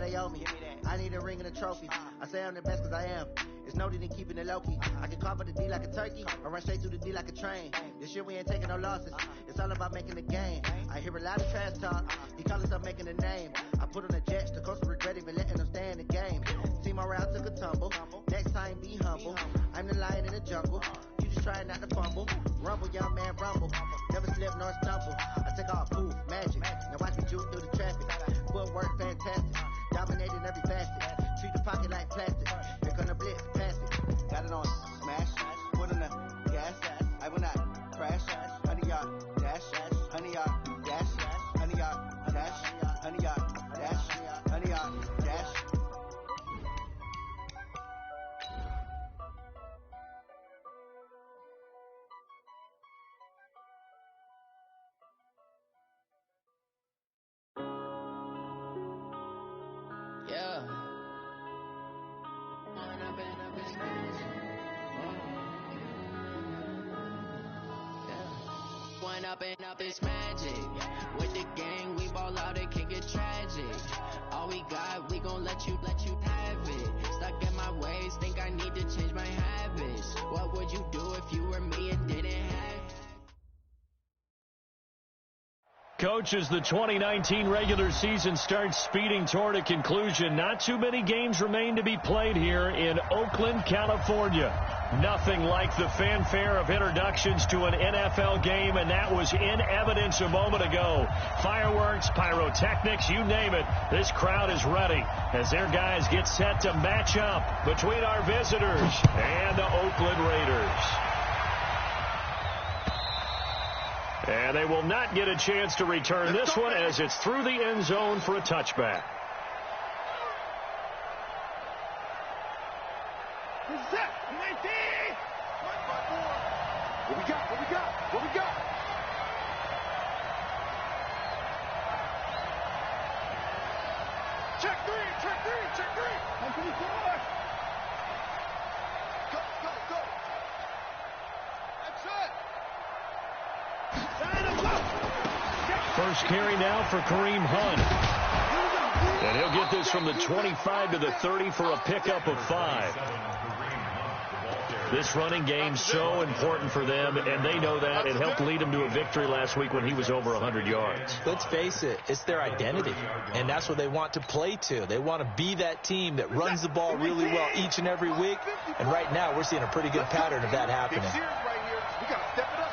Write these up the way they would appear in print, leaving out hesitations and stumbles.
they owe me. I need a ring and a trophy. I say I'm the best cause I am. It's no need in keeping it low-key. I can carve up the D like a turkey or run straight through the D like a train. This year we ain't taking no losses. It's all about making the game. I hear a lot of trash talk. He call himself making a name. I put on the Jets. The coach will regret even letting them stay in the game. Team around took a tumble. Next time be humble. I'm the lion in the jungle. You just trying not to fumble. Rumble, young man, rumble. Never slip nor stumble. I take all poof, magic. Now watch me juke through the traffic. Footwork fantastic. Dominating every facet. Treat the pocket like plastic. Here come the blitz, pass it. Got it on smash. Put on the gas. I will not crash. 100-yard dash. 100-yard dash. 100-yard dash. 100-yard dash. 100-yard dash. Up is magic. With the gang, we ball out, it can get tragic. All we got, we gon' let you have it. Stuck in my ways, think I need to change my habits. What would you do if you were me and didn't have it? Coach, as the 2019 regular season starts speeding toward a conclusion, not too many games remain to be played here in Oakland, California. Nothing like the fanfare of introductions to an NFL game, and that was in evidence a moment ago. Fireworks, pyrotechnics, you name it. This crowd is ready as their guys get set to match up between our visitors and the Oakland Raiders. And they will not get a chance to return this one as it's through the end zone for a touchback. What we got? What we got? What we got? Check three, check three, check three. Go, go, go. That's it. First carry now for Kareem Hunt. And he'll get this from the 25 to the 30 for a pickup of 5. This running game so important for them, and they know that. It helped lead them to a victory last week when he was over 100 yards. Let's face it, it's their identity, and that's what they want to play to. They want to be that team that runs the ball really well each and every week, and right now we're seeing a pretty good pattern of that happening. We got to step it up.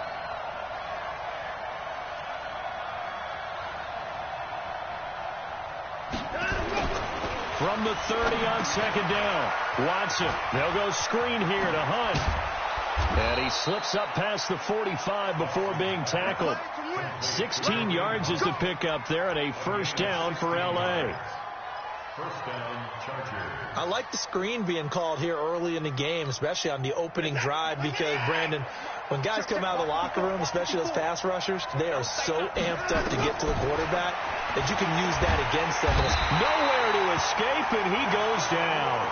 From the 30 on second down, Watson. They'll go screen here to Hunt. And he slips up past the 45 before being tackled. 16 yards is the pickup there, and a first down for L.A. First down, Chargers. I like the screen being called here early in the game, especially on the opening drive, because, Brandon, when guys come out of the locker room, especially those pass rushers, they are so amped up to get to the quarterback that you can use that against them. Nowhere to escape, and he goes down.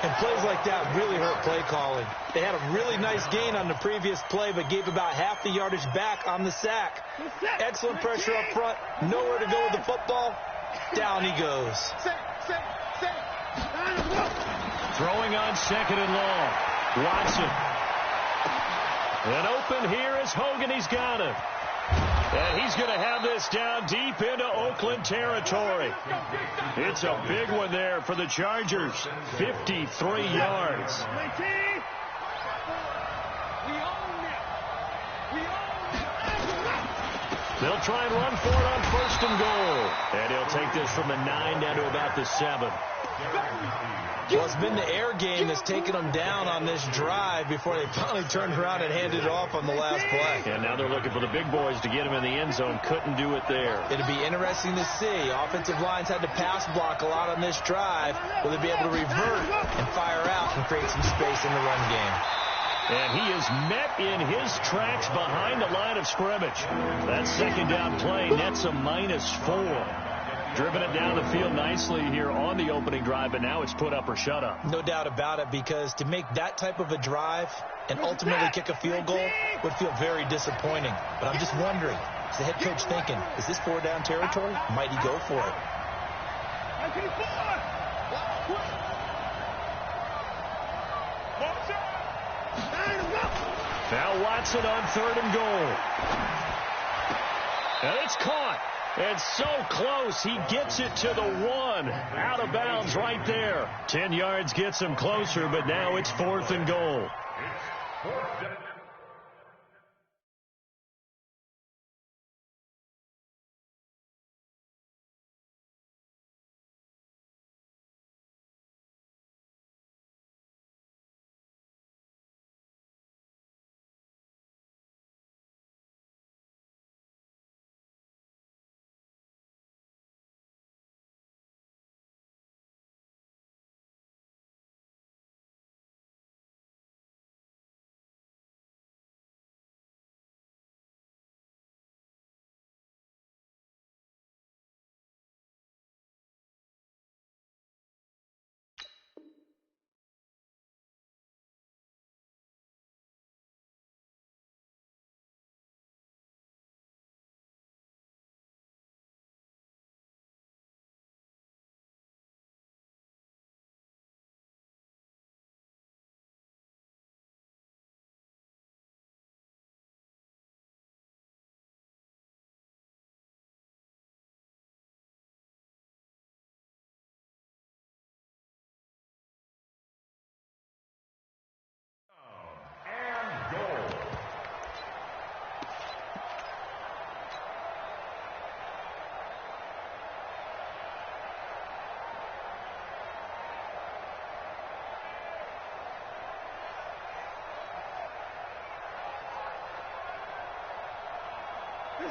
And plays like that really hurt play calling. They had a really nice gain on the previous play, but gave about half the yardage back on the sack. Excellent pressure up front. Nowhere to go with the football. Down he goes. Throwing on second and long. Watson. And open here is Hogan. He's got it. And he's going to have this down deep into Oakland territory. It's a big one there for the Chargers. 53 yards. They'll try and run for it on first and goal. And he'll take this from the 9 down to about the 7. Well, it's been the air game that's taken them down on this drive before they finally turned around and handed it off on the last play. And now they're looking for the big boys to get him in the end zone. Couldn't do it there. It'll be interesting to see. Offensive lines had to pass block a lot on this drive. Will they be able to revert and fire out and create some space in the run game? And he is met in his tracks behind the line of scrimmage. That second down play nets a -4. Driven it down the field nicely here on the opening drive, but now it's put up or shut up. No doubt about it, because to make that type of a drive and ultimately kick a field goal would feel very disappointing. But I'm just wondering, is the head coach thinking, is this 4-down territory? Might he go for it? Now Watson on 3rd and goal. And it's caught. It's so close. He gets it to the 1. Out of bounds right there. 10 yards gets him closer, but now it's 4th and goal.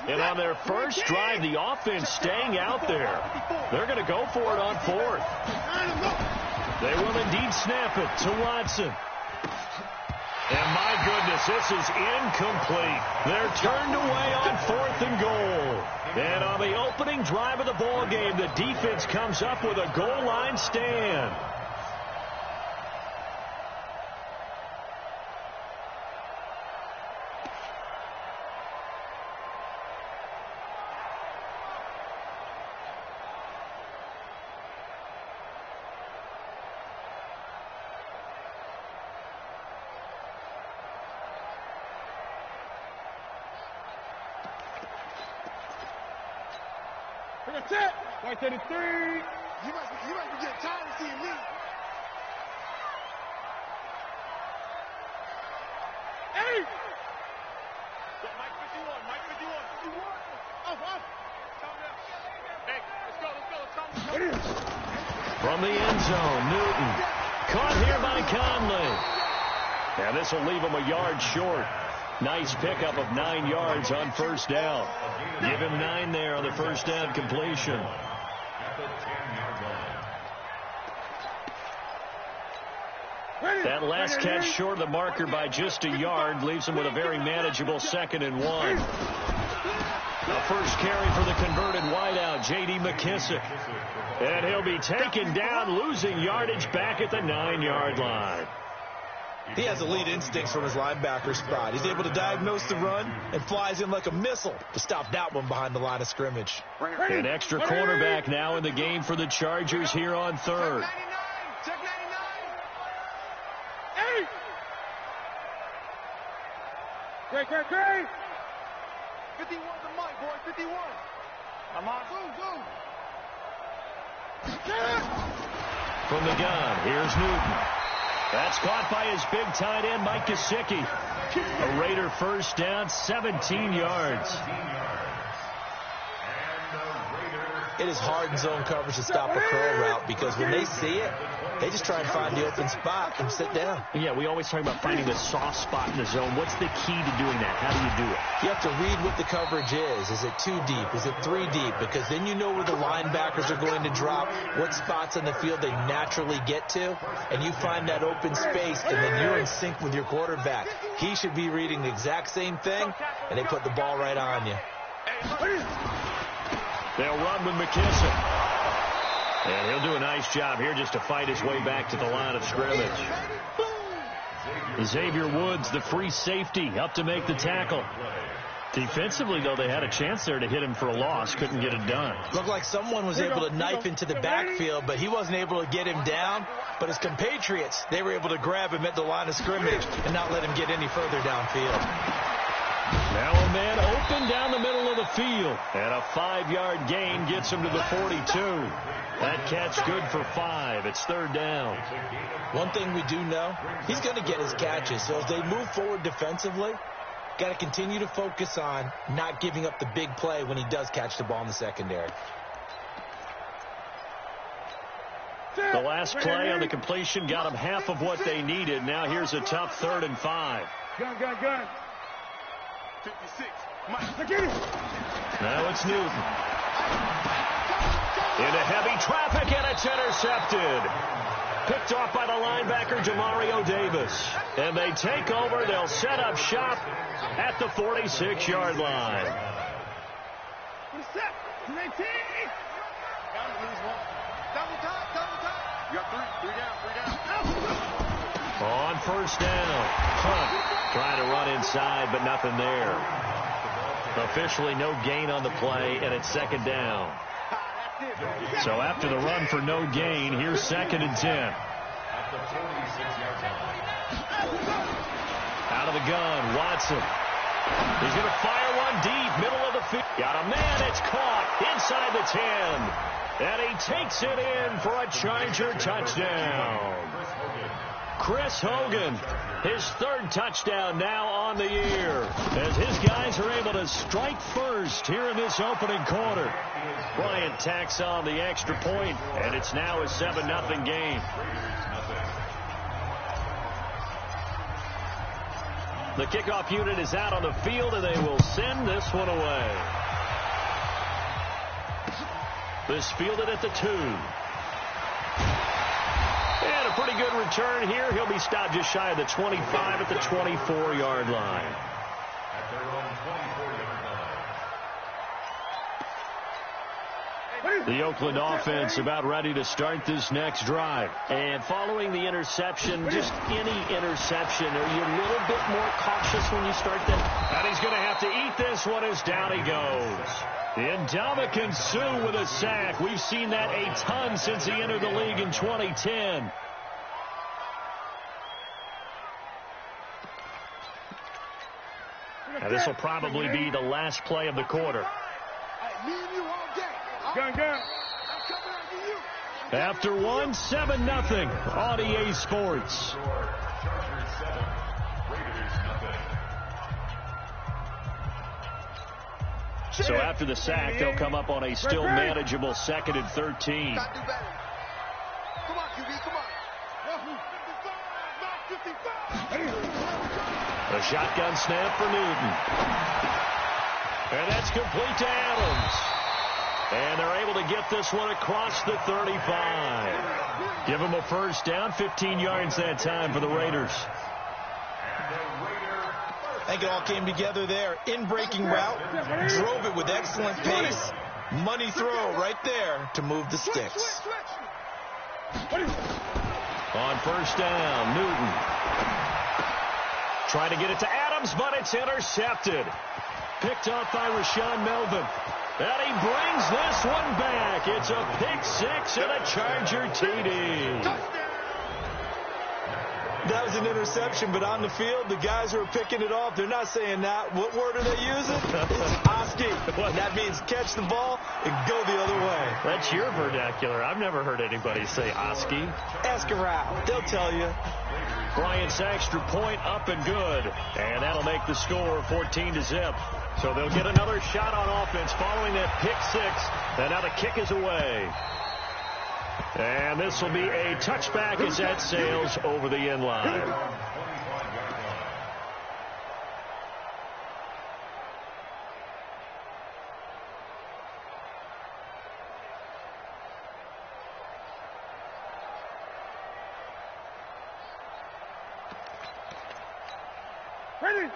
And on their first drive, the offense staying out there. They're going to go for it on 4th. They will indeed snap it to Watson. And my goodness, this is incomplete. They're turned away on 4th and goal. And on the opening drive of the ball game, the defense comes up with a goal line stand. That's it. White 33. You must be getting tired of seeing me. Hey! Mike 51. Mike 51. Off. Calm down. Hey, let's go. From the end zone, Newton. Caught here by Conley. And this will leave him a yard short. Nice pickup of 9 yards on first down. Give him 9 there on the first down completion. That last catch short of the marker by just a yard leaves him with a very manageable 2nd and 1. The first carry for the converted wideout, J.D. McKissick. And he'll be taken down, losing yardage back at the 9-yard line. He has elite instincts from his linebacker spot. He's able to diagnose the run and flies in like a missile to stop that one behind the line of scrimmage. An extra cornerback now in the game for the Chargers here on 3rd. Check 99. Hey! Great. 51 to Mike, boy. 51. I'm on. Go. From the gun, here's Newton. That's caught by his big tight end, Mike Gesicki. A Raider first down, 17 yards. It is hard in zone coverage to stop a curl route because when they see it, they just try and find the open spot and sit down. Yeah, we always talk about finding the soft spot in the zone. What's the key to doing that? How do you do it? You have to read what the coverage is. Is it 2 deep? Is it 3 deep? Because then you know where the linebackers are going to drop, what spots on the field they naturally get to, and you find that open space, and then you're in sync with your quarterback. He should be reading the exact same thing, and they put the ball right on you. They'll run with McKissick. And he'll do a nice job here just to fight his way back to the line of scrimmage. Xavier Woods, the free safety, up to make the tackle. Defensively, though, they had a chance there to hit him for a loss. Couldn't get it done. Looked like someone was able to knife into the backfield, but he wasn't able to get him down. But his compatriots, they were able to grab him at the line of scrimmage and not let him get any further downfield. Now a man open down the middle of the field. And a 5-yard gain gets him to the 42. That catch good for 5. It's third down. One thing we do know, he's going to get his catches. So as they move forward defensively, got to continue to focus on not giving up the big play when he does catch the ball in the secondary. The last play on the completion got them half of what they needed. Now here's a tough 3rd and 5. Gun. 56. Now it's Newton. Into heavy traffic, and it's intercepted. Picked off by the linebacker, Demario Davis. And they take over. They'll set up shop at the 46-yard line. You got three down. On first down, Hunt trying to run inside, but nothing there. Officially no gain on the play, and it's 2nd down. So after the run for no gain, here's 2nd and 10. Out of the gun, Watson. He's going to fire one deep, middle of the field. Got a man, it's caught inside the 10. And he takes it in for a Charger touchdown. Chris Hogan, his 3rd touchdown now on the year, as his guys are able to strike first here in this opening quarter. Bryant tacks on the extra point, and it's now a 7-0 game. The kickoff unit is out on the field, and they will send this one away. This fielded at the 2. And a pretty good return here. He'll be stopped just shy of the 25 at the 24-yard line. The Oakland offense about ready to start this next drive. And following the interception, just any interception, are you a little bit more cautious when you start that? And he's going to have to eat this one as down he goes. Ndamukong Suh with a sack. We've seen that a ton since he entered the league in 2010. Now this will probably be the last play of the quarter. After one, 7-0 on EA Sports. So after the sack, they'll come up on a still manageable 2nd and 13. Come on, QB, come on. A shotgun snap for Newton. And that's complete to Adams. And they're able to get this one across the 35. Give them a first down, 15 yards that time for the Raiders. I think it all came together there. In-breaking route, drove it with excellent pace. Money throw right there to move the sticks. On first down, Newton. Trying to get it to Adams, but it's intercepted. Picked off by Rashaan Melvin. And he brings this one back. It's a pick 6 and a Charger TD. That was an interception, but on the field, the guys who are picking it off, they're not saying that. What word are they using? It's Oski. And that means catch the ball and go the other way. That's your vernacular. I've never heard anybody say Oski. Ask around. They'll tell you. Bryant's extra point up and good. And that'll make the score 14-0. So they'll get another shot on offense following that pick 6. And now the kick is away. And this will be a touchback as that sails over the end line.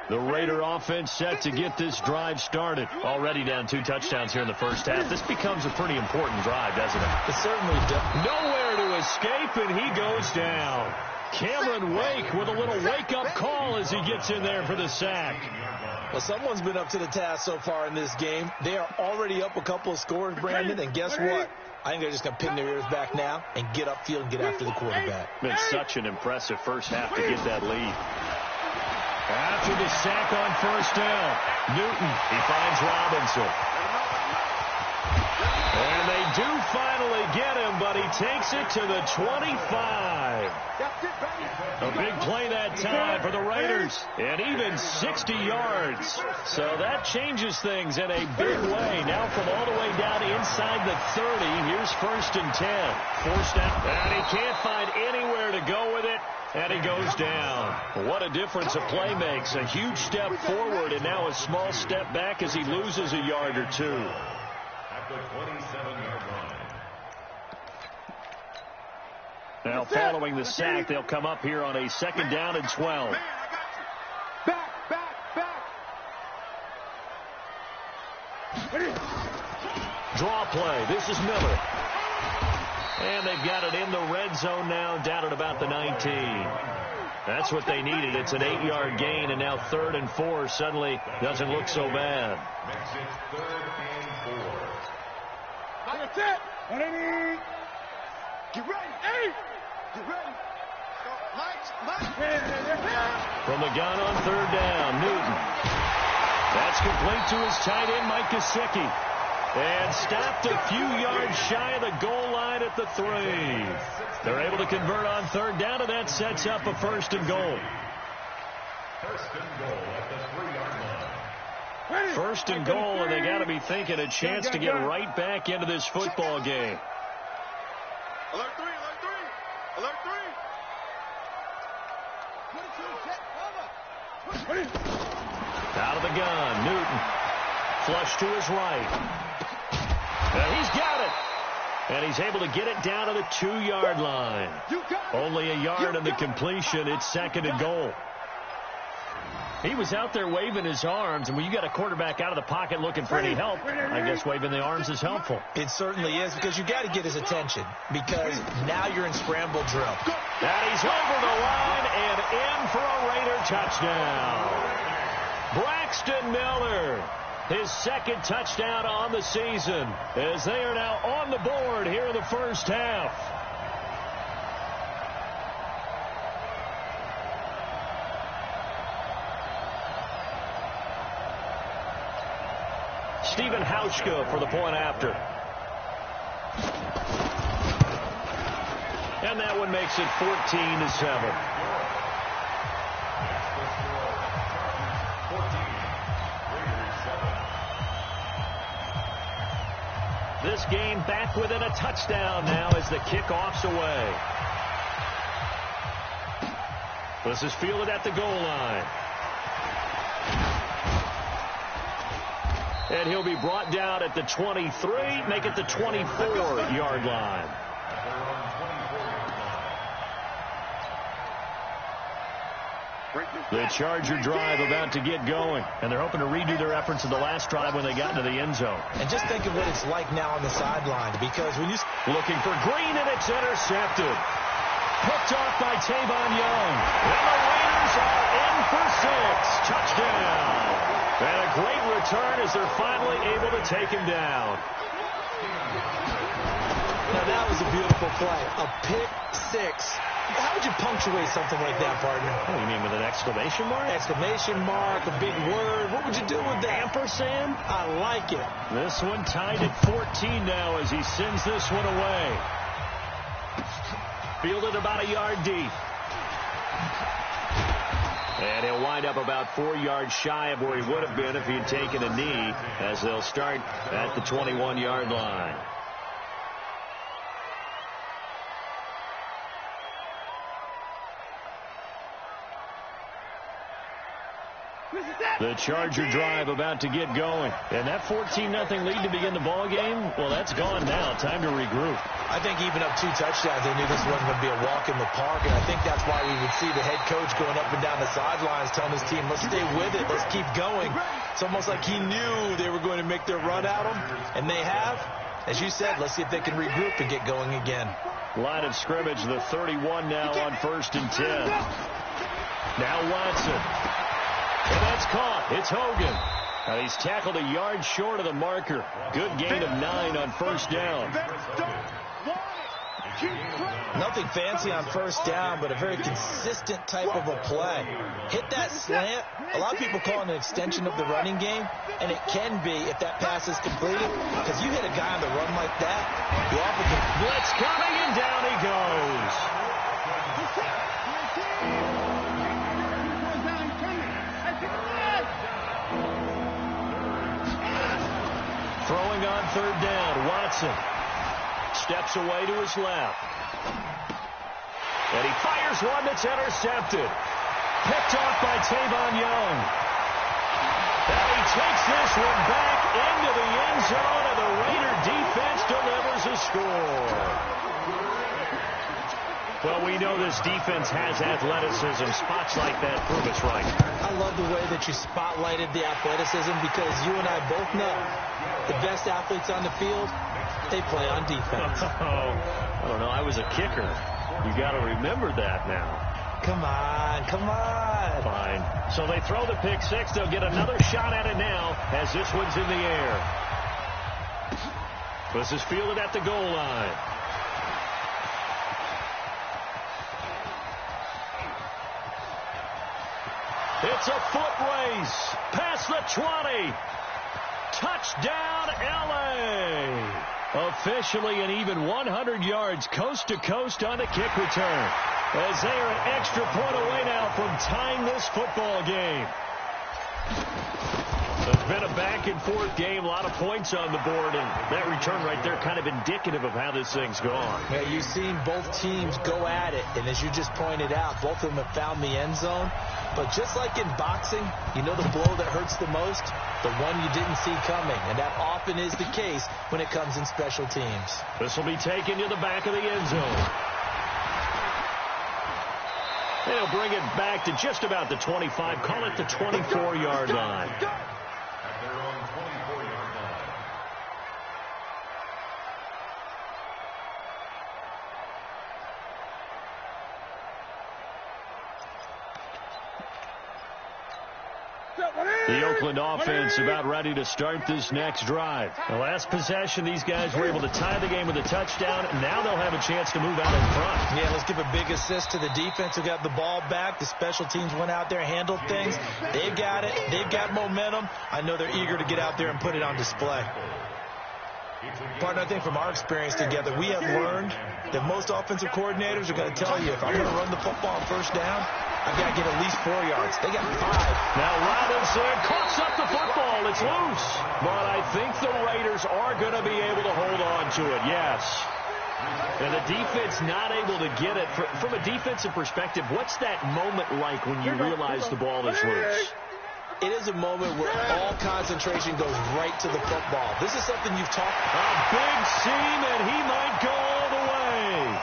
The Raider offense set to get this drive started. Already down 2 touchdowns here in the first half. This becomes a pretty important drive, doesn't it? It certainly does. Nowhere to escape, and he goes down. Cameron Wake with a little wake-up call as he gets in there for the sack. Well, someone's been up to the task so far in this game. They are already up a couple of scores, Brandon, and guess what? I think they're just going to pin their ears back now and get upfield and get after the quarterback. Been such an impressive first half to get that lead. After the sack on first down, Newton, he finds Robinson. And they do finally get him, but he takes it to the 25. A big play that time for the Raiders, and even 60 yards. So that changes things in a big way. Now from all the way down inside the 30, here's 1st and 10. Forced out, and he can't find anywhere to go with it. And he goes down. What a difference a play makes. A huge step forward and now a small step back as he loses a yard or two. At the 27-yard line. Now following the sack, they'll come up here on a 2nd down and 12. Draw play. This is Miller. And they've got it in the red zone now, down at about the 19. That's what they needed. It's an 8-yard gain, and now 3rd and 4 suddenly doesn't look so bad. Makes it 3rd and 4. That's it. Get ready. Hey. Get ready. From the gun on 3rd down, Newton. That's complete to his tight end, Mike Gesicki. And stopped a few yards shy of the goal line at the 3. They're able to convert on 3rd down, and that sets up a 1st and goal. 1st and goal at the 3-yard line. 1st and goal, and they got to be thinking a chance to get right back into this football game. Alert 3, alert 3, alert 3. Out of the gun, Newton. Flush to his right. And he's got it. And he's able to get it down to the 2-yard line. Only a yard on the completion. It's 2nd and goal. He was out there waving his arms, and when you got a quarterback out of the pocket looking for any help, I guess waving the arms is helpful. It certainly is, because you got to get his attention, because now you're in scramble drill. And he's over the line and in for a Raider touchdown. Braxton Miller, his 2nd touchdown on the season, as they are now on the board here in the first half. Stephen Hauschka for the point after. And that one makes it 14-7. This game back within a touchdown now as the kickoff's away. This is fielded at the goal line. And he'll be brought down at the 23, make it the 24-yard line. The Charger drive about to get going, and they're hoping to redo their efforts in the last drive when they got into the end zone. And just think of what it's like now on the sideline, because when you... Looking for Green, and it's intercepted. Picked off by Tavon Young. And the Raiders are in for 6. Touchdown. And a great return as they're finally able to take him down. Now that was a beautiful play. A pick 6. How would you punctuate something like that, partner? Oh, you mean with an exclamation mark? Exclamation mark, a big word. What would you do with that? Ampersand? I like it. This one tied at 14 now as he sends this one away. Fielded about a yard deep. And he'll wind up about 4 yards shy of where he would have been if he had taken a knee, as they'll start at the 21-yard line. The Charger drive about to get going. And that 14-0 lead to begin the ball game, well, that's gone now. Time to regroup. I think even up 2 touchdowns, they knew this wasn't going to be a walk in the park. And I think that's why we would see the head coach going up and down the sidelines telling his team, let's stay with it, let's keep going. It's almost like he knew they were going to make their run at him. And they have. As you said, let's see if they can regroup and get going again. Line of scrimmage, the 31 now on 1st and 10. Now Watson. And that's caught. It's Hogan. He's tackled a yard short of the marker. Good gain of 9 on first down. Nothing fancy on first down, but a very consistent type of a play. Hit that slant. A lot of people call it an extension of the running game, and it can be if that pass is completed, because you hit a guy on the run like that, you often can... Blitz coming, and down he goes. Throwing on third down, Watson steps away to his left. And he fires one that's intercepted. Picked off by Tavon Young. And he takes this one back into the end zone, and the Raider defense delivers a score. Well, we know this defense has athleticism. Spots like that prove it's right. I love the way that you spotlighted the athleticism, because you and I both know the best athletes on the field, they play on defense. I don't know. I was a kicker. You got to remember that now. Come on, come on. Fine. So they throw the pick six. They'll get another shot at it now as this one's in the air. This is fielded at the goal line. It's a foot race. Past the 20. Touchdown, L.A. Officially an even 100 yards coast to coast on the kick return, as they are an extra point away now from tying this football game. It's been a back-and-forth game, a lot of points on the board, and that return right there kind of indicative of how this thing's gone. Yeah, you've seen both teams go at it, and as you just pointed out, both of them have found the end zone. But just like in boxing, you know the blow that hurts the most? The one you didn't see coming, and that often is the case when it comes in special teams. This will be taken to the back of the end zone. They'll bring it back to just about the 25, call it the 24-yard line. The Oakland offense about ready to start this next drive. The last possession, these guys were able to tie the game with a touchdown. Now they'll have a chance to move out in front. Yeah, let's give a big assist to the defense who got the ball back. The special teams went out there, handled things. They've got it. They've got momentum. I know they're eager to get out there and put it on display. Partner, I think from our experience together, we have learned that most offensive coordinators are going to tell you, if I'm going to run the football on first down, I've got to get at least 4 yards. They got 5. Now Robinson coughs up the football. It's loose. But I think the Raiders are going to be able to hold on to it, yes. And the defense not able to get it. From a defensive perspective, what's that moment like when you realize the ball is loose? It is a moment where all concentration goes right to the football. This is something you've talked about. A big seam, and he might go all the way.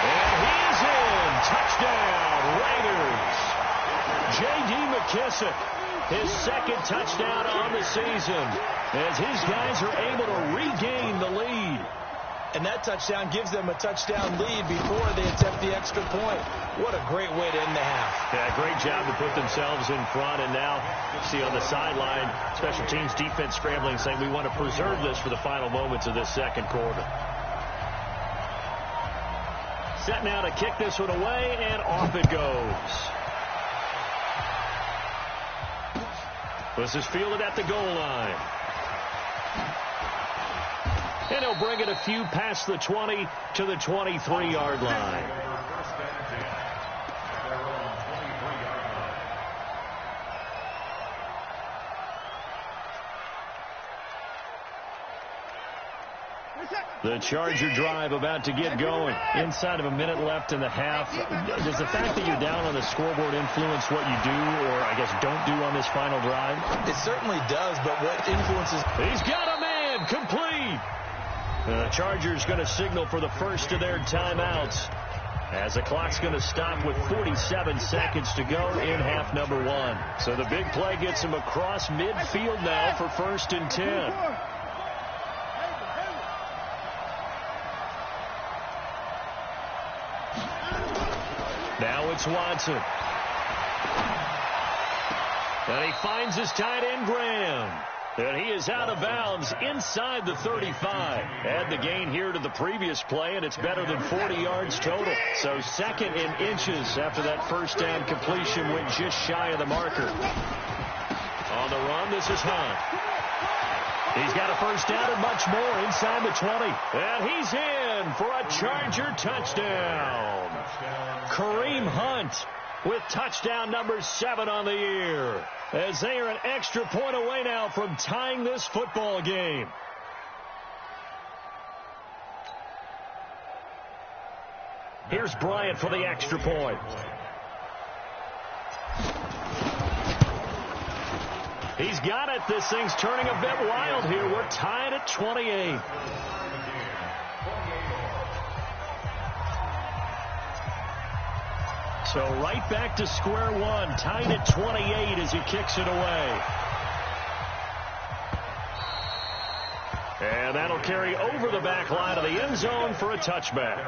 And he's in. Touchdown, Raiders. J.D. McKissick, his second touchdown on the season, as his guys are able to regain the lead. And that touchdown gives them a touchdown lead before they attempt the extra point. What a great way to end the half. Yeah, great job to put themselves in front. And now, see on the sideline, special teams defense scrambling, saying we want to preserve this for the final moments of this second quarter. Set now to kick this one away, and off it goes. This is fielded at the goal line. And he'll bring it a few past the 20 to the 23-yard line. The Charger drive about to get going. Inside of a minute left in the half. Does the fact that you're down on the scoreboard influence what you do, or I guess don't do on this final drive? It certainly does, but what influences... He's got a man, complete. The Chargers going to signal for the first of their timeouts, as the clock's going to stop with 47 seconds to go in half number 1. So the big play gets him across midfield now for 1st and 10. Now it's Watson. And he finds his tight end, Graham. And he is out of bounds inside the 35. Add the gain here to the previous play, and it's better than 40 yards total. So second in inches after that first down completion went just shy of the marker. On the run, this is Hunt. He's got a first down and much more inside the 20. And he's in for a Charger touchdown. Kareem Hunt with touchdown number 7 on the year, as they are an extra point away now from tying this football game. Here's Bryant for the extra point. He's got it. This thing's turning a bit wild here. We're tied at 28. So right back to square one, tied at 28 as he kicks it away. And that'll carry over the back line of the end zone for a touchback.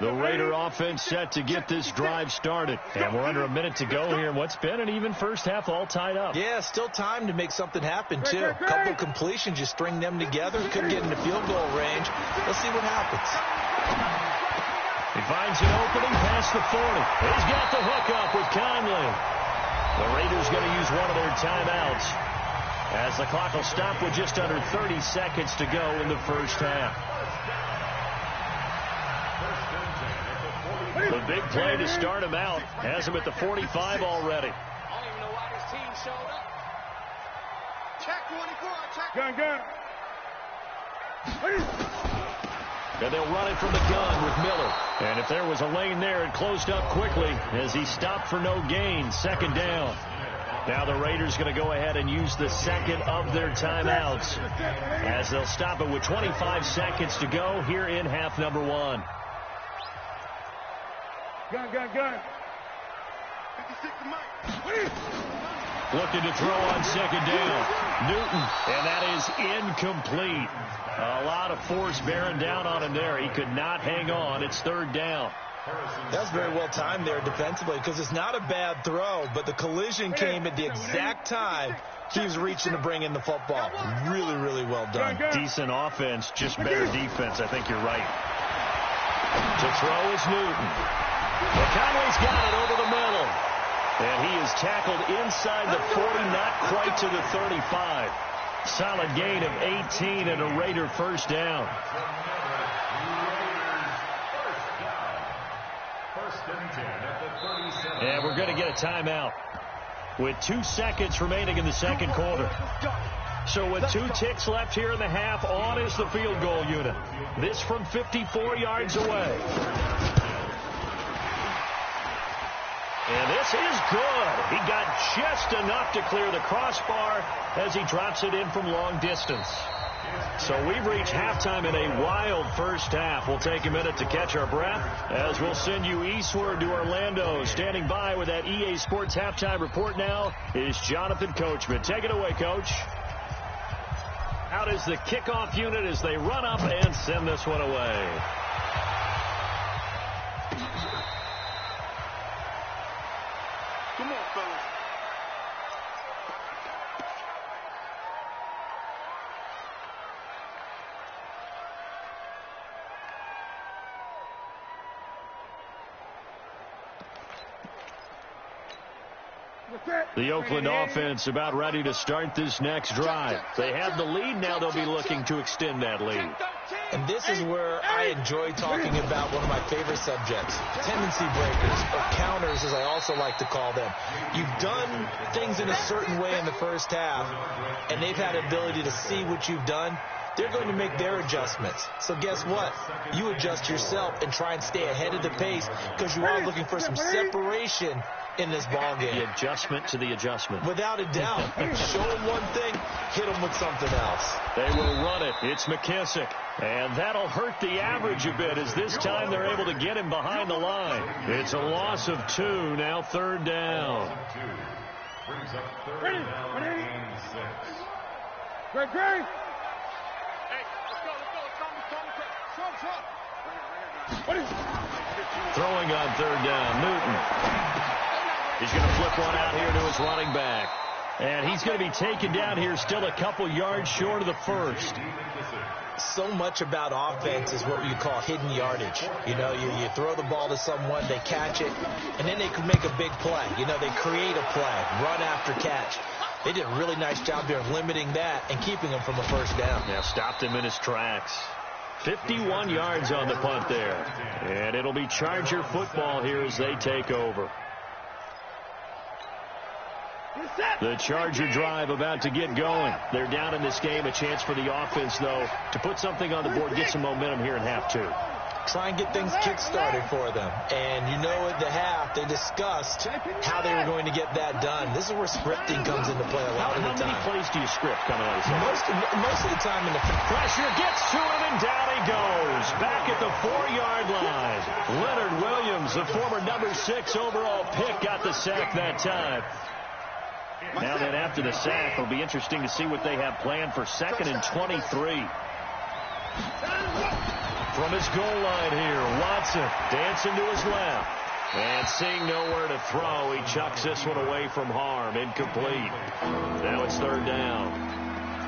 The Raider offense set to get this drive started. And we're under a minute to go here in what's been an even first half, all tied up. Yeah, still time to make something happen, too. A couple completions, you string them together. Could get into field goal range. Let's see what happens. He finds an opening past the 40. He's got the hook up with Conley. The Raiders going to use one of their timeouts, as the clock will stop with just under 30 seconds to go in the first half. The big play to start him out has him at the 45 already. I don't even know why this team showed up. Check 24. Check. Gun. And they'll run it from the gun with Miller. And if there was a lane there, it closed up quickly as he stopped for no gain. Second down. Now the Raiders going to go ahead and use the second of their timeouts, as they'll stop it with 25 seconds to go here in half number 1. Gun. 56 to Mike. Looking to throw on second down. Newton, and that is incomplete. A lot of force bearing down on him there. He could not hang on. It's third down. That's very well timed there defensively, because it's not a bad throw, but the collision came at the exact time he was reaching to bring in the football. Really, really well done. Decent offense, just better defense. I think you're right. To throw is Newton. Well, Conley's got it over the middle. And he is tackled inside the 40, not quite to the 35. Solid gain of 18 and a Raider first down. And we're going to get a timeout with 2 seconds remaining in the second quarter. So with 2 ticks left here in the half, on is the field goal unit. This from 54 yards away. And this is good. He got just enough to clear the crossbar as he drops it in from long distance. So we've reached halftime in a wild first half. We'll take a minute to catch our breath as we'll send you eastward to Orlando. Standing by with that EA Sports halftime report now is Jonathan Coachman. Take it away, Coach. Out is the kickoff unit as they run up and send this one away. Come on, fellas. The Oakland offense about ready to start this next drive. They have the lead. Now they'll be looking to extend that lead. And this is where I enjoy talking about one of my favorite subjects, tendency breakers, or counters, as I also like to call them. You've done things in a certain way in the first half, and they've had ability to see what you've done they're going to make their adjustments. So guess what? You adjust yourself and try and stay ahead of the pace because you are looking for some separation in this ball game. The adjustment to the adjustment. Without a doubt. Show them one thing, hit them with something else. They will run it. It's McKissick. And that'll hurt the average a bit as this time they're able to get him behind the line. It's a loss of 2, now 3rd down. Brings up 3rd down and 6. Great. Hey, let's go. Throwing on 3rd down, Newton. He's going to flip one out here to his running back. And he's going to be taken down here still a couple yards short of the first. So much about offense is what you call hidden yardage. You know, you throw the ball to someone, they catch it, and then they can make a big play. You know, they create a play, run after catch. They did a really nice job there of limiting that and keeping him from a first down. Yeah, stopped him in his tracks. 51 yards on the punt there. And it'll be Charger football here as they take over. The Charger drive about to get going. They're down in this game. A chance for the offense, though, to put something on the board, get some momentum here in half 2. Try and get things kick-started for them. And you know at the half, they discussed how they were going to get that done. This is where scripting comes into play a lot of the time. How many plays do you script coming out of this? Most of the time in the pressure gets to him, and down he goes. Back at the 4-yard line. Leonard Williams, the former number 6 overall pick, got the sack that time. Now then, after the sack, it'll be interesting to see what they have planned for 2nd and 23. From his goal line here, Watson dancing to his left. And seeing nowhere to throw, he chucks this one away from harm. Incomplete. Now it's 3rd down.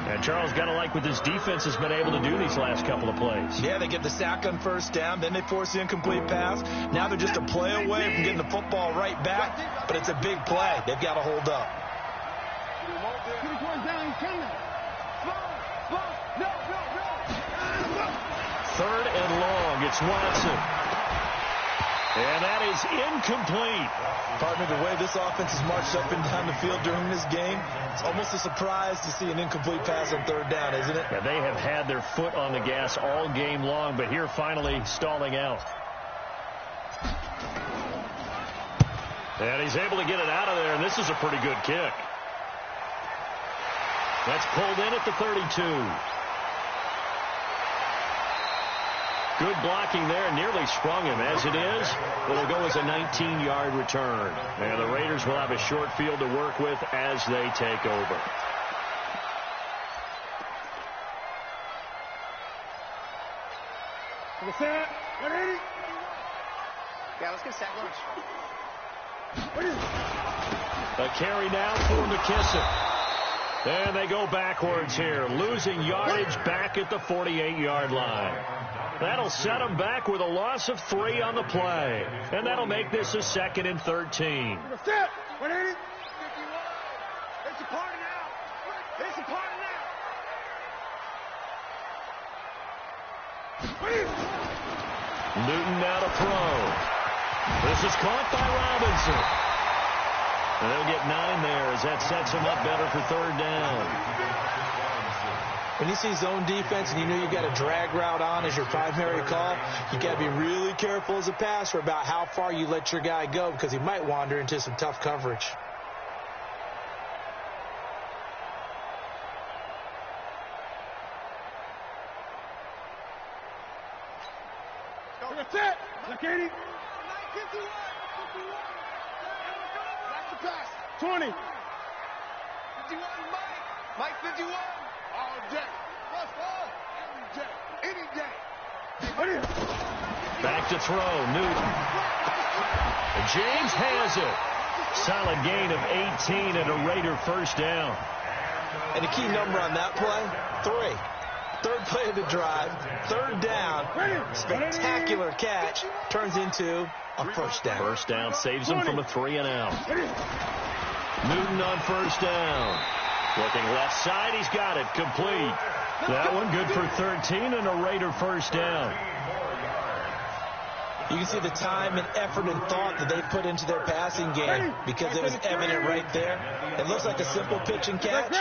And Charles, got to like what this defense has been able to do these last couple of plays. Yeah, they get the sack on 1st down, then they force the incomplete pass. Now they're just a play away from getting the football right back, but it's a big play. They've got to hold up. 3rd and long. It's Watson. And that is incomplete. Partner, the way this offense has marched up and down the field during this game, it's almost a surprise to see an incomplete pass on 3rd down, isn't it? Yeah, they have had their foot on the gas all game long, but here finally stalling out. And he's able to get it out of there, and this is a pretty good kick. That's pulled in at the 32. Good blocking there, nearly sprung him. As it is, it'll go as a 19-yard return. And the Raiders will have a short field to work with as they take over. Yeah, let's get sack lunch. A carry now for McKissick. And they go backwards here, losing yardage back at the 48-yard line. That'll set them back with a loss of 3 on the play. And that'll make this a 2nd and 13. It's a party now. It's a party now. Newton now to throw. This is caught by Robinson. And they'll get 9 there as that sets him up better for 3rd down. When you see zone defense and you know you've got a drag route on as your primary call, you got to be really careful as a passer about how far you let your guy go because he might wander into some tough coverage. That's it. Look, 80. 20. 51, Mike 51. All day. What's all? Every day. Any day. Back to throw, Newton. And James has it. Solid gain of 18 and a Raider 1st down. And the key number on that play, 3. 3rd play of the drive, 3rd down, spectacular catch, turns into a 1st down. 1st down saves him from a 3 and out. Newton on 1st down. Looking left side, he's got it, complete. That one good for 13 and a Raider 1st down. You can see the time and effort and thought that they put into their passing game because it was evident right there. It looks like a simple pitch and catch,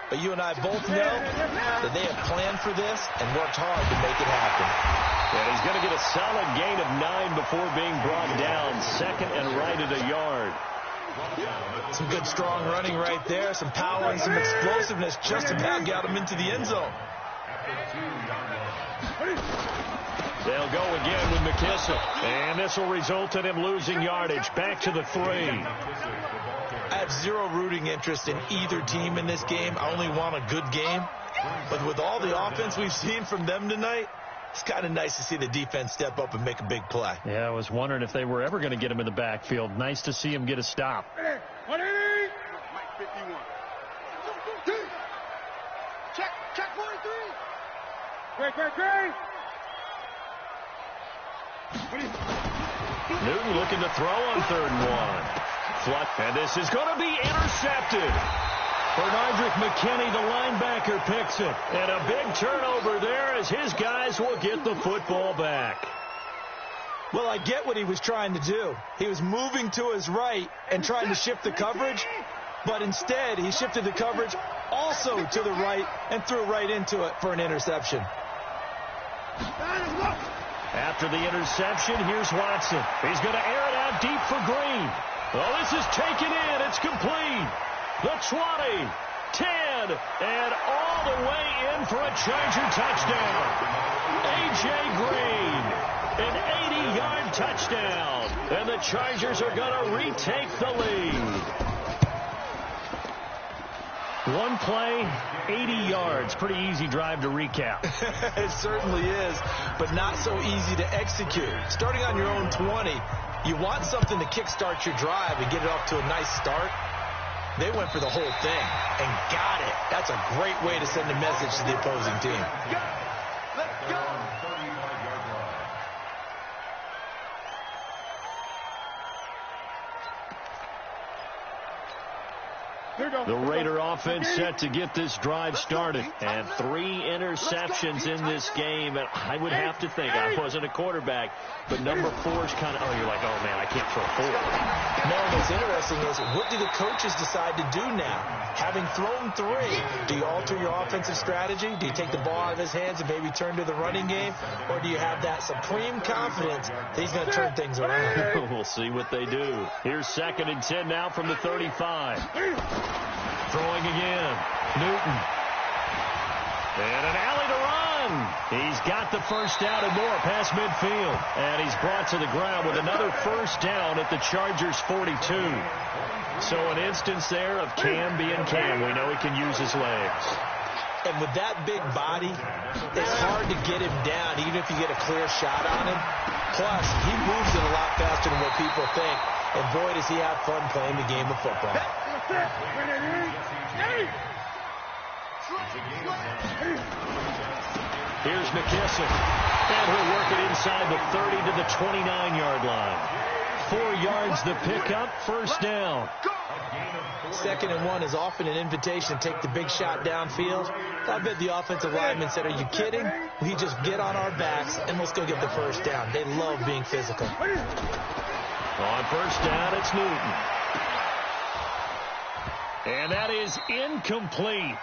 but you and I both know that they have planned for this and worked hard to make it happen. And he's going to get a solid gain of 9 before being brought down. Second and right at a yard. Some good strong running right there. Some power and some explosiveness just about got him into the end zone. They'll go again with McKissick. And this will result in him losing yardage. Back to the 3. I have zero rooting interest in either team in this game. I only want a good game. But with all the offense we've seen from them tonight, it's kind of nice to see the defense step up and make a big play. Yeah, I was wondering if they were ever going to get him in the backfield. Nice to see him get a stop. Mike 51. Check 43. Great. Newton looking to throw on 3rd and 1. And this is going to be intercepted. Bernardrick McKinney, the linebacker, picks it. And a big turnover there as his guys will get the football back. Well, I get what he was trying to do. He was moving to his right and trying to shift the coverage, but instead he shifted the coverage also to the right and threw right into it for an interception. After the interception, here's Watson. He's going to air it out deep for Green. Oh, this is taken in. It's complete. The 20, 10, and all the way in for a Charger touchdown. A.J. Green, an 80-yard touchdown. And the Chargers are going to retake the lead. One play, 80 yards. Pretty easy drive to recap. It certainly is, but not so easy to execute. Starting on your own 20, you want something to kickstart your drive and get it off to a nice start. They went for the whole thing and got it. That's a great way to send a message to the opposing team. Let's go. The Raider offense set to get this drive started. And 3 interceptions in this game. And I would have to think, I wasn't a quarterback, but number 4 is kind of, you're like, oh, man, I can't throw 4. No, what's interesting is, what do the coaches decide to do now? Having thrown 3, do you alter your offensive strategy? Do you take the ball out of his hands and maybe turn to the running game? Or do you have that supreme confidence that he's going to turn things around? We'll see what they do. Here's 2nd and 10 now from the 35. Throwing again. Newton. And an alley to run. He's got the first down and more past midfield. And he's brought to the ground with another first down at the Chargers 42. So an instance there of Cam being Cam. We know he can use his legs. And with that big body, it's hard to get him down, even if you get a clear shot on him. Plus, he moves it a lot faster than what people think. And boy, does he have fun playing the game of football. Here's McKissick. And he'll work it inside the 30 to the 29-yard line. 4 yards the pickup, first down. 2nd and 1 is often an invitation to take the big shot downfield. I bet the offensive lineman said, are you kidding? We just get on our backs and let's go get the first down. They love being physical. On first down, it's Newton. And that is incomplete.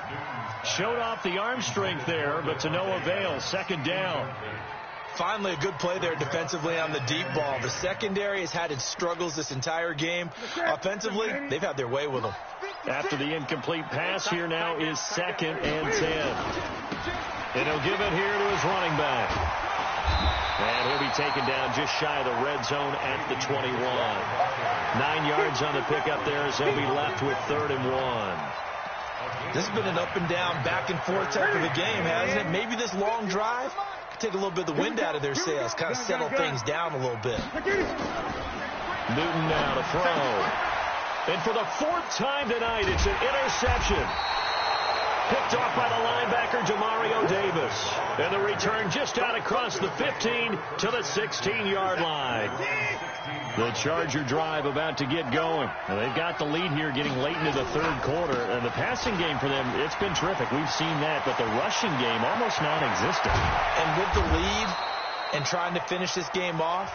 Showed off the arm strength there, but to no avail. 2nd down. Finally, a good play there defensively on the deep ball. The secondary has had its struggles this entire game. Offensively, they've had their way with them. After the incomplete pass, here now is 2nd and 10. And he'll give it here to his running back. And he'll be taken down just shy of the red zone at the 21. 9 yards on the pickup there as they'll be left with 3rd and 1. This has been an up and down, back and forth type of a game, hasn't it? Maybe this long drive take a little bit of the wind out of their sails, kind of settle things down a little bit. Newton now to throw. And for the 4th time tonight, it's an interception. Picked off by the linebacker, Jamario Davis. And the return just out across the 15 to the 16-yard line. The Charger drive about to get going. And they've got the lead here getting late into the 3rd quarter. And the passing game for them, it's been terrific. We've seen that. But the rushing game almost non-existent. And with the lead and trying to finish this game off,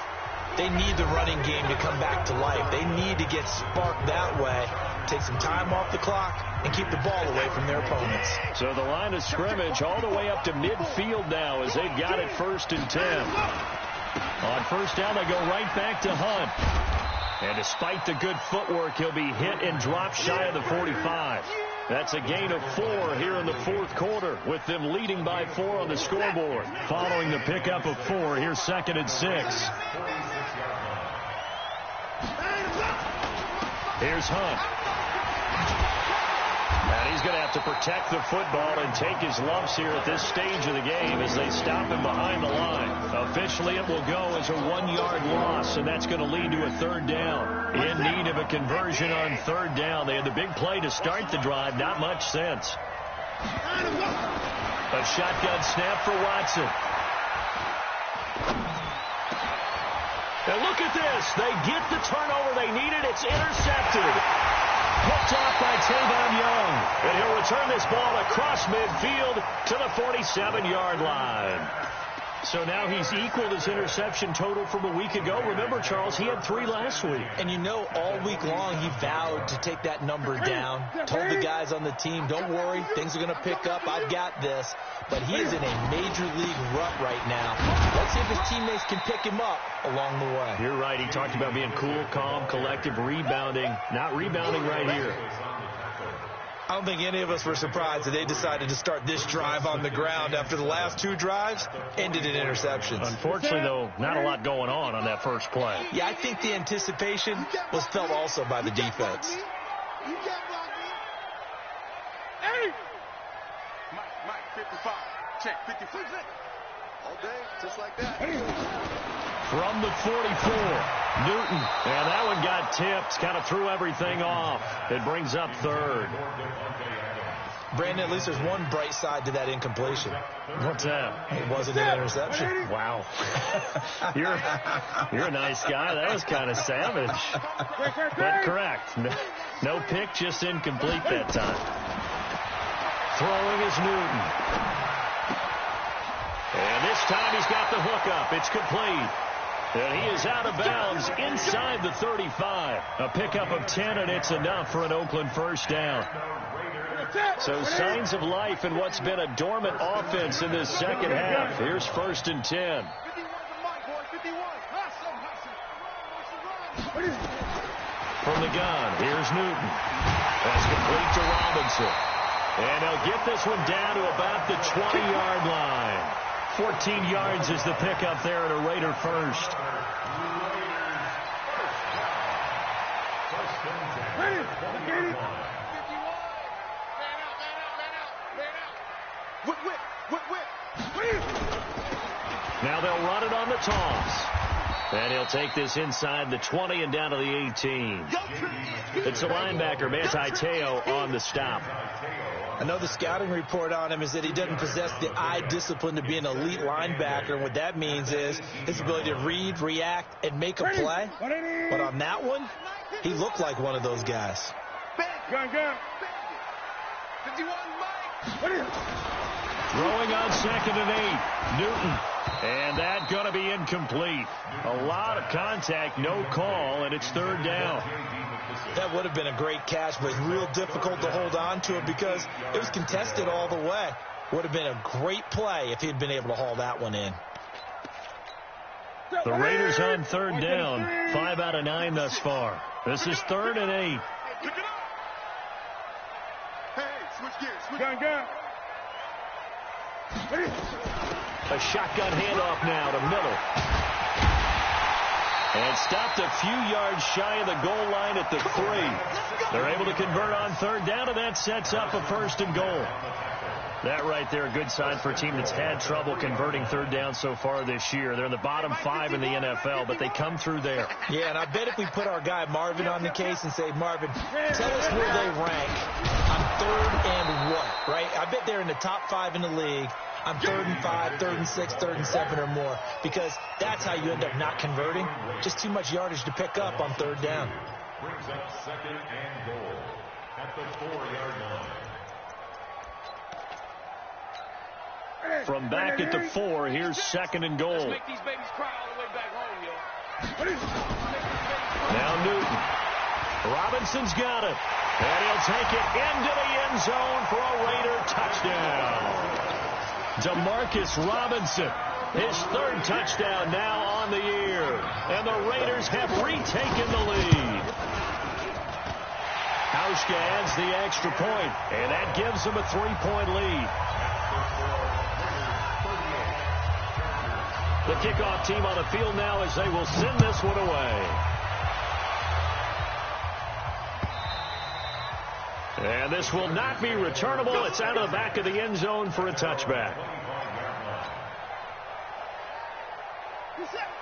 They need the running game to come back to life. They need to get sparked that way, take some time off the clock, and keep the ball away from their opponents. So the line of scrimmage all the way up to midfield now as they've got it 1st and 10. On first down, they go right back to Hunt. And despite the good footwork, he'll be hit and dropped shy of the 45. That's a gain of 4 here in the 4th quarter, with them leading by 4 on the scoreboard. Following the pickup of 4, here's 2nd and 6. Here's Hunt. And he's going to have to protect the football and take his lumps here at this stage of the game as they stop him behind the line. Officially, it will go as a 1-yard loss, and that's going to lead to a 3rd down. In need of a conversion on 3rd down. They had the big play to start the drive. Not much sense. A shotgun snap for Watson. And look at this. They get the turnover they needed. It's intercepted. Picked off by Tavon Young. And he'll return this ball across midfield to the 47-yard line. So now he's equaled his interception total from a week ago. Remember, Charles, he had 3 last week. And you know, all week long he vowed to take that number down. Told the guys on the team, don't worry, things are going to pick up. I've got this. But he is in a major league rut right now. Let's see if his teammates can pick him up along the way. You're right. He talked about being cool, calm, collective, rebounding. Not rebounding right here. I don't think any of us were surprised that they decided to start this drive on the ground after the last 2 drives ended in interceptions. Unfortunately, though, not a lot going on that first play. Yeah, I think the anticipation was felt also by the defense. Hey! Mike, 55. Check, 55. All day, just like that. From the 44, Newton. And that one got tipped. Kind of threw everything off. It brings up 3rd. Brandon, at least there's one bright side to that incompletion. What's that? It wasn't an interception. Wow. You're a nice guy. That was kind of savage. But correct. No pick, just incomplete that time. Throwing is Newton. And this time he's got the hook up. It's complete. And he is out of bounds inside the 35. A pickup of 10, and it's enough for an Oakland 1st down. So signs of life in what's been a dormant offense in this second half. Here's 1st and 10. From the gun, here's Newton. That's complete to Robinson. And he'll get this one down to about the 20-yard line. 14 yards is the pickup there at a Raider 1st. Now they'll run it on the toss. And he'll take this inside the 20 and down to the 18. It's a linebacker, Manti Te'o, on the stop. I know the scouting report on him is that he doesn't possess the eye discipline to be an elite linebacker. And what that means is his ability to read, react, and make a play. But on that one, he looked like one of those guys. Gun. 51, Mike. Throwing on 2nd and 8. Newton. And that going to be incomplete. A lot of contact, no call, and it's 3rd down. That would have been a great catch, but real difficult to hold on to it because it was contested all the way. Would have been a great play if he'd been able to haul that one in. The Raiders on 3rd down. 5 out of 9 thus far. This is 3rd and 8. Hey, switch gears. Gun. A shotgun handoff now to Miller. And stopped a few yards shy of the goal line at the 3. They're able to convert on 3rd down, and that sets up a 1st and goal. That right there, a good sign for a team that's had trouble converting 3rd down so far this year. They're in the bottom 5 in the NFL, but they come through there. Yeah, and I bet if we put our guy Marvin on the case and say, Marvin, tell us where they rank on 3rd and what, right? I bet they're in the top 5 in the league. On 3rd and 5, 3rd and 6, 3rd and 7 or more, because that's how you end up not converting. Just too much yardage to pick up on 3rd down. Brings up 2nd and goal at the 4-yard line. From back at the 4, here's 2nd and goal. Let's make these babies cry all the way back home, yo. Now Newton. Robinson's got it. And he'll take it into the end zone for a Raider touchdown. Demarcus Robinson, his third touchdown now on the year. And the Raiders have retaken the lead. Hauschka adds the extra point, and that gives them a 3-point lead. The kickoff team on the field now as they will send this one away. And this will not be returnable. It's out of the back of the end zone for a touchback.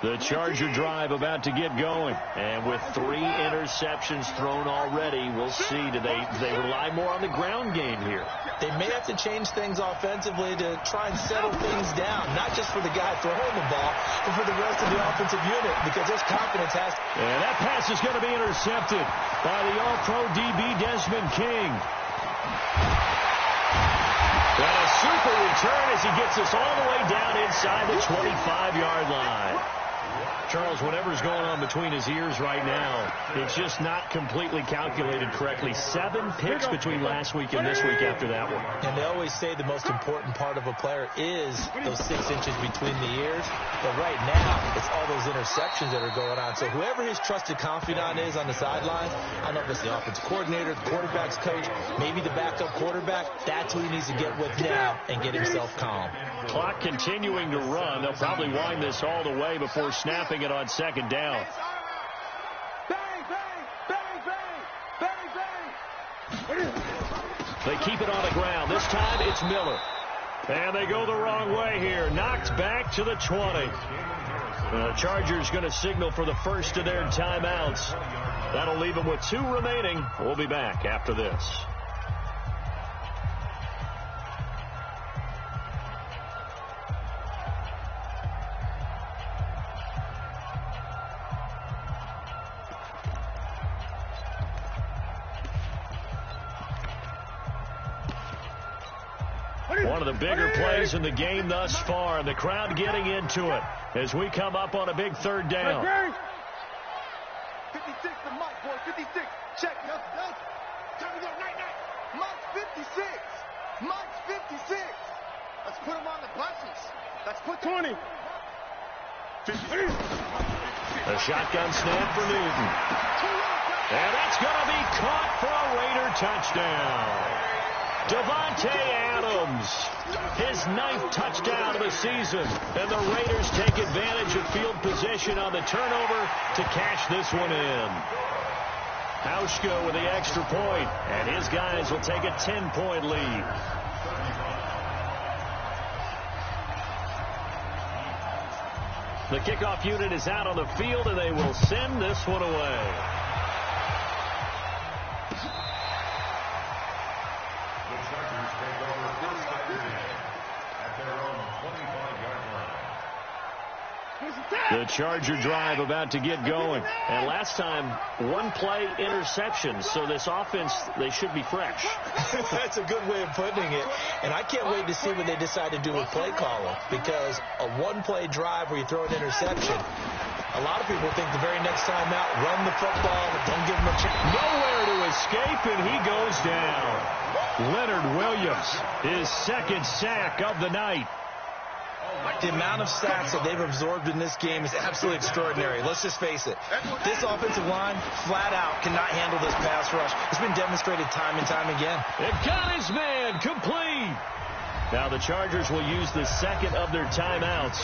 The Charger drive about to get going. And with 3 interceptions thrown already, we'll see. Do they rely more on the ground game here? They may have to change things offensively to try and settle things down, not just for the guy throwing the ball, but for the rest of the offensive unit, because this confidence has to... And that pass is going to be intercepted by the All-Pro DB Desmond King. And a super return as he gets us all the way down inside the 25-yard line. Charles, whatever's going on between his ears right now, it's just not completely calculated correctly. 7 picks between last week and this week after that one. And they always say the most important part of a player is those 6 inches between the ears. But right now, it's all those interceptions that are going on. So whoever his trusted confidant is on the sidelines, I don't know if it's the offensive coordinator, the quarterback's coach, maybe the backup quarterback, that's who he needs to get with now and get himself calm. Clock continuing to run. They'll probably wind this all the way before snapping it on second down. Bang, bang, bang, bang, bang, bang. They keep it on the ground. This time it's Miller. And they go the wrong way here. Knocked back to the 20. The Chargers going to signal for the first of their timeouts. That'll leave them with 2 remaining. We'll be back after this. One of the bigger plays in the game thus far, and the crowd getting into it as we come up on a big 3rd down. 56 to Mike, boy, 56. Check. Time to go, night. Mike's 56. Mike's 56. Let's put him on the buses. Let's put 20. A shotgun snap for Newton. And that's going to be caught for a Raider touchdown. Devontae Adams, his 9th touchdown of the season, and the Raiders take advantage of field position on the turnover to cash this one in. Hauschka with the extra point, and his guys will take a 10-point lead. The kickoff unit is out on the field, and they will send this one away. The Charger drive about to get going. And last time, 1-play interception. So this offense, they should be fresh. That's a good way of putting it. And I can't wait to see what they decide to do with play calling. Because a 1-play drive where you throw an interception, a lot of people think the very next time out, run the football, don't give them a chance. Nowhere to escape, and he goes down. Leonard Williams, his 2nd sack of the night. The amount of sacks that they've absorbed in this game is absolutely extraordinary. Let's just face it. This offensive line, flat out, cannot handle this pass rush. It's been demonstrated time and time again. It got his man complete. Now the Chargers will use the 2nd of their timeouts.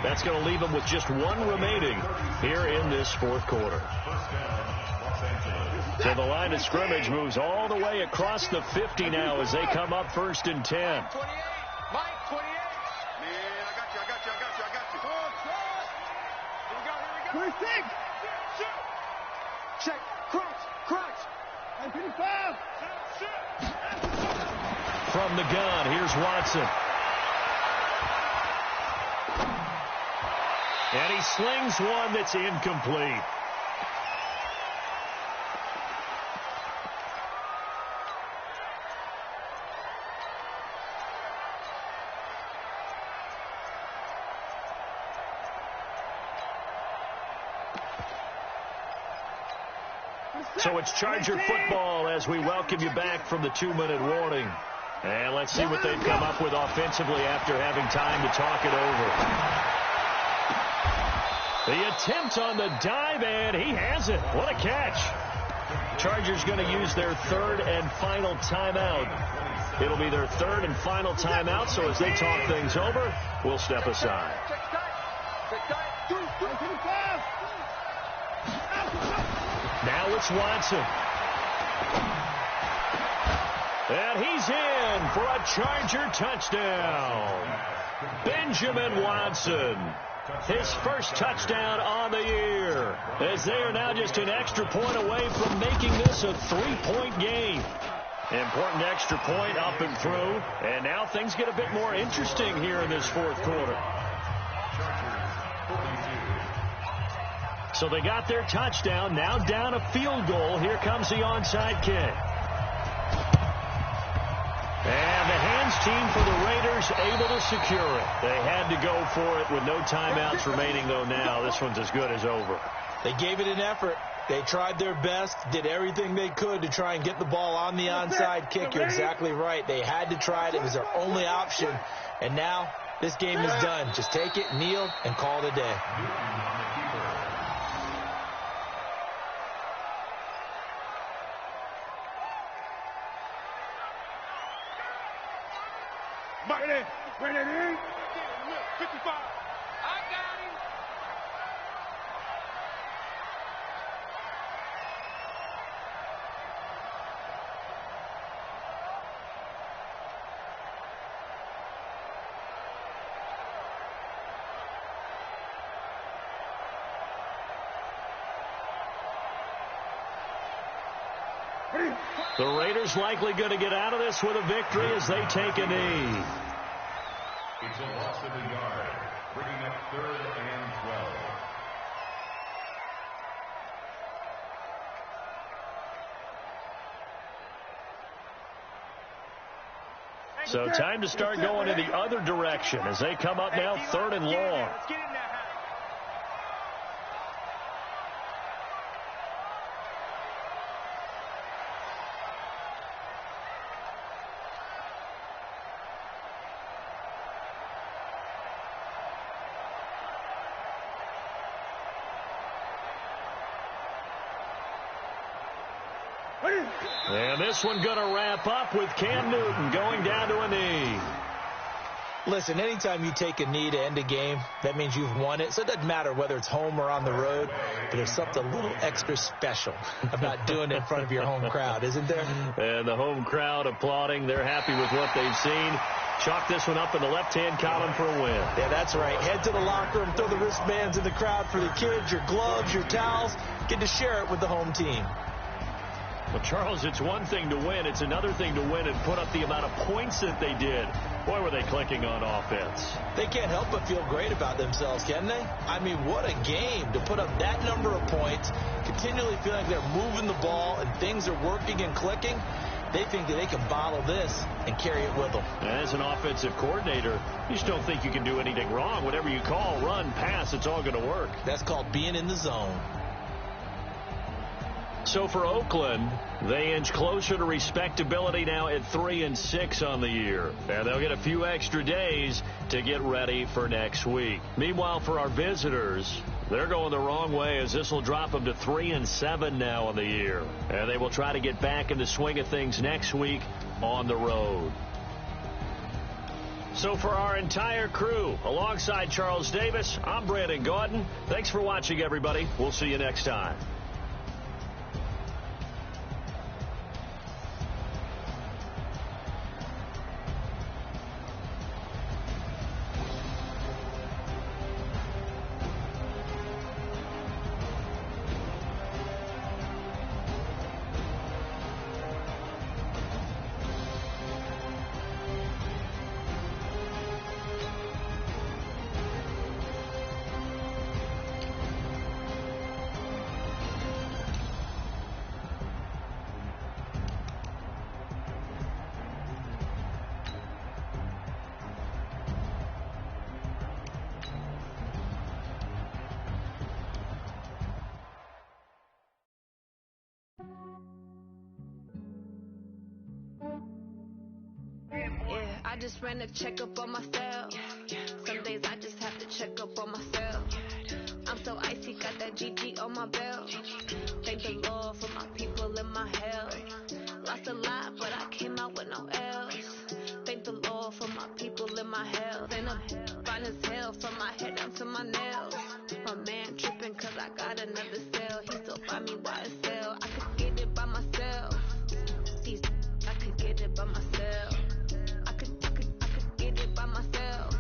That's going to leave them with just 1 remaining here in this 4th quarter. So the line of scrimmage moves all the way across the 50 now as they come up 1st and 10. 28. Mike, 28. I got you. Here we go. 26. Check. Crunch. And 55. From the gun, here's Watson. And he slings one that's incomplete. So it's Charger football as we welcome you back from the 2-minute warning. And let's see what they've come up with offensively after having time to talk it over. The attempt on the dive, and he has it. What a catch. Chargers going to use their third and final timeout. It'll be their third and final timeout, so as they talk things over, we'll step aside. Now it's Watson. And he's in for a Charger touchdown. Benjamin Watson. His first touchdown on the year, as they are now just an extra point away from making this a 3-point game. Important extra point up and through, and now things get a bit more interesting here in this fourth quarter. So they got their touchdown, now down a field goal. Here comes the onside kick. And the hands team for the Raiders able to secure it. They had to go for it with no timeouts remaining, though now. This one's as good as over. They gave it an effort. They tried their best, did everything they could to try and get the ball on the onside kick. You're exactly right. They had to try it. It was their only option. And now this game is done. Just take it, kneel, and call it a day. Bring it in. 55. I got him. The Raiders likely going to get out of this with a victory as they take a knee. It's a loss of a yard, bringing up 3rd and 12. So time to start going in the other direction as they come up now 3rd and long. And this one going to wrap up with Cam Newton going down to a knee. Listen, anytime you take a knee to end a game, that means you've won it. So it doesn't matter whether it's home or on the road, but there's something a little extra special about doing it in front of your home crowd, isn't there? And the home crowd applauding. They're happy with what they've seen. Chalk this one up in the left-hand column for a win. Yeah, that's right. Head to the locker room, throw the wristbands in the crowd for the kids, your gloves, your towels. Get to share it with the home team. Well, Charles, it's one thing to win. It's another thing to win and put up the amount of points that they did. Boy, were they clicking on offense. They can't help but feel great about themselves, can they? I mean, what a game to put up that number of points, continually feeling like they're moving the ball and things are working and clicking. They think that they can bottle this and carry it with them. As an offensive coordinator, you just don't think you can do anything wrong. Whatever you call, run, pass, it's all going to work. That's called being in the zone. So for Oakland, they inch closer to respectability now at 3-6 on the year. And they'll get a few extra days to get ready for next week. Meanwhile, for our visitors, they're going the wrong way as this will drop them to 3-7 now on the year. And they will try to get back in the swing of things next week on the road. So for our entire crew, alongside Charles Davis, I'm Brandon Gaudin. Thanks for watching, everybody. We'll see you next time. I just ran a checkup on myself. Some days I just have to check up on myself. I'm so icy, got that GG on my belt. Thank the Lord for my people in my health. Lost a lot, but I came out with no L's. Thank the Lord for my people in my health. And I'm fine as hell from my head down to my nails. My man tripping cause I got another cell. He still buy me YSL. I could get it by myself. I could get it by myself. I could get it by myself.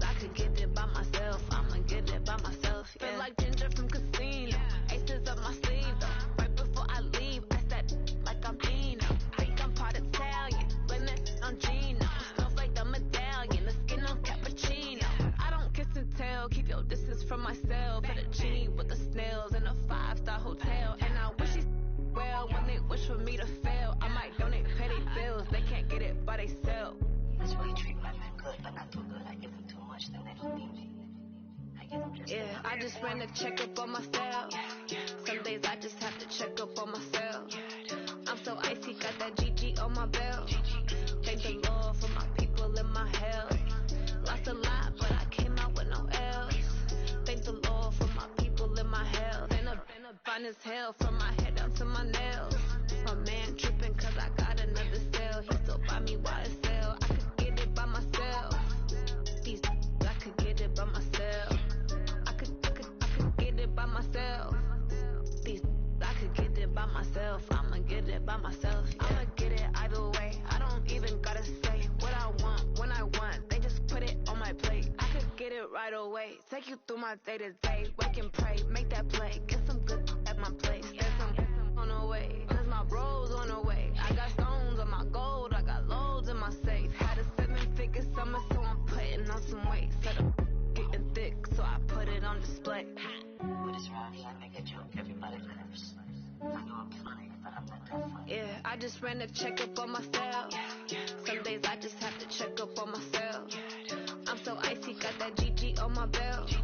I could get it by myself. I'ma get it by myself. Yeah. Feel like Ginger from Casino. Aces up my sleeve though. Right before I leave, I said like I'm Dino. Think I'm part Italian. Blame that on Gino. Smells like the medallion. The skin on cappuccino. I don't kiss and tell. Keep your distance from myself. Fettuccine with the snails in a 5-star hotel. And I wish he's well when they wish for me to fail. I might donate petty bills. They can't get it by themselves. That's why you treat my men good, but not too good. I give them too much, then they don't need me. I give them just yeah, I just ran a checkup on myself. Some days I just have to check up on myself. I'm so icy, got that GG on my belt. Thank the Lord for my people in my health. Lost a lot, but I came out with no L's. Thank the Lord for my people in my health. And I'm fine as hell from my head down to my nails. My man tripping cause I got another cell. He still buy me YSL. I could get it by myself. I could get it by myself. I could get it by myself. I could get it by myself. I'ma get it by myself. Yeah. I'ma get it either way. I don't even gotta say what I want when I want. They just put it on my plate. I could get it right away. Take you through my day to day. Wake and pray, make that play. Get some good at my place. There's some on the way. Cause my bros on the way. I got stones on my gold. I got loads in my safe. Had a 7-figure summer, so I'm putting on some weight. Set up getting thick, so I put it on display. But it's around here, I make a joke. Everybody laughs. I know I'm funny, but I'm not that funny. Yeah, I just ran a checkup on myself. Some days I just have to check up on myself. I'm so icy, got that GG on my belt.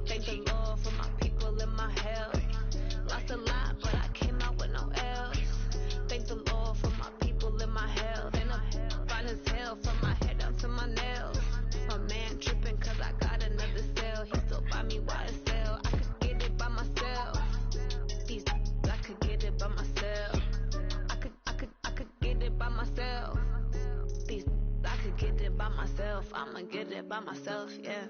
Thank the Lord for my people in my health. Lost a lot, but I came out with no L's. Thank the Lord for my people in my health. And I'm fine as hell from my head down to my nails. My man tripping cause I got another cell. He still buy me YSL. I could get it by myself. I could get it by myself. I could get it by myself. I could get it by myself. I'ma get it by myself, yeah.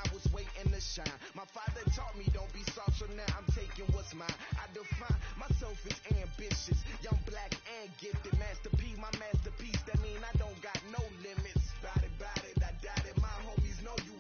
I was waiting to shine. My father taught me don't be soft, so now I'm taking what's mine. I define myself as ambitious, young, black, and gifted. Master P, my masterpiece, that mean I don't got no limits. Bout it, I doubt it, my homies know you